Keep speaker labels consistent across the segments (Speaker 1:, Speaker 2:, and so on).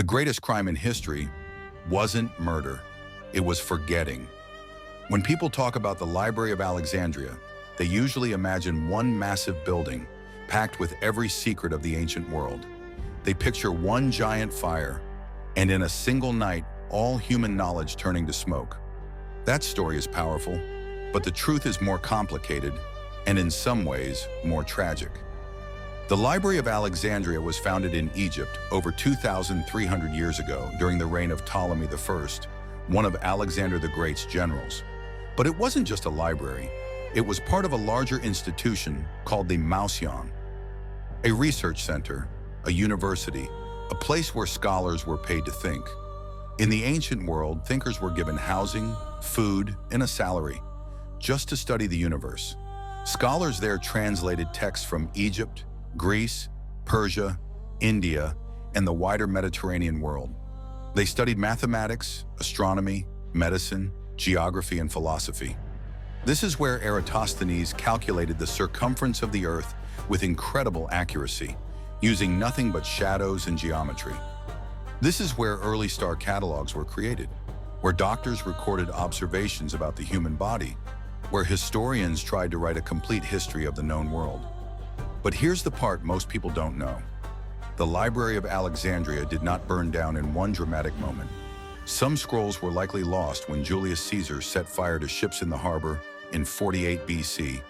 Speaker 1: greatest crime in history wasn't murder, it was forgetting. When people talk about the Library of Alexandria, they usually imagine one massive building packed with every secret of the ancient world. They picture one giant fire, and in a single night, all human knowledge turning to smoke. That story is powerful, but the truth is more complicated and in some ways more tragic. The Library of Alexandria was founded in Egypt over 2,300 years ago during the reign of Ptolemy I, one of Alexander the Great's generals. But it wasn't just a library. It was part of a larger institution called the Museum, a research center, a university, a place where scholars were paid to think. In the ancient world, thinkers were given housing, food, and a salary just to study the universe. Scholars there translated texts from Egypt, Greece, Persia, India, and the wider Mediterranean world. They studied mathematics, astronomy, medicine, geography, and philosophy. This is where Eratosthenes calculated the circumference of the Earth with incredible accuracy, using nothing but shadows and geometry. This is where early star catalogs were created, where doctors recorded observations about the human body, where historians tried to write a complete history of the known world. But here's the part most people don't know. The Library of Alexandria did not burn down in one dramatic moment. Some scrolls were likely lost when Julius Caesar set fire to ships in the harbor in 48 BC,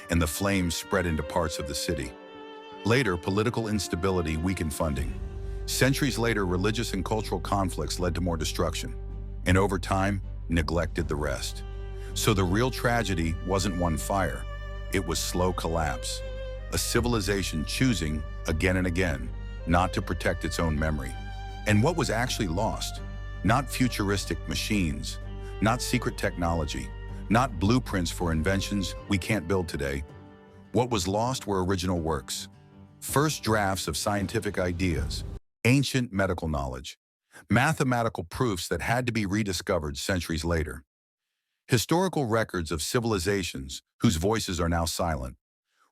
Speaker 1: and the flames spread into parts of the city. Later, political instability weakened funding. Centuries later, religious and cultural conflicts led to more destruction, and over time, neglected the rest. So the real tragedy wasn't one fire, it was slow collapse. A civilization choosing, again and again, not to protect its own memory. And what was actually lost? Not futuristic machines, not secret technology, not blueprints for inventions we can't build today. What was lost were original works, first drafts of scientific ideas, ancient medical knowledge, mathematical proofs that had to be rediscovered centuries later. Historical records of civilizations whose voices are now silent.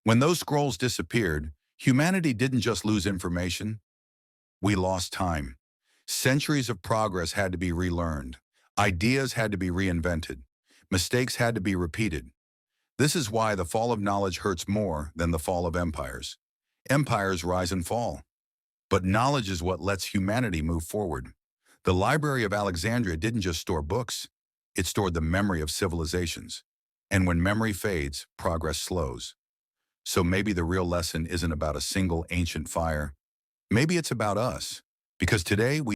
Speaker 1: When those scrolls disappeared, humanity didn't just lose information, we lost time. Centuries of progress had to be relearned. Ideas had to be reinvented. Mistakes had to be repeated. This is why the fall of knowledge hurts more than the fall of empires. Empires rise and fall. But knowledge is what lets humanity move forward. The Library of Alexandria didn't just store books, it stored the memory of civilizations. And when memory fades, progress slows. So maybe the real lesson isn't about a single ancient fire. Maybe it's about us. Because today we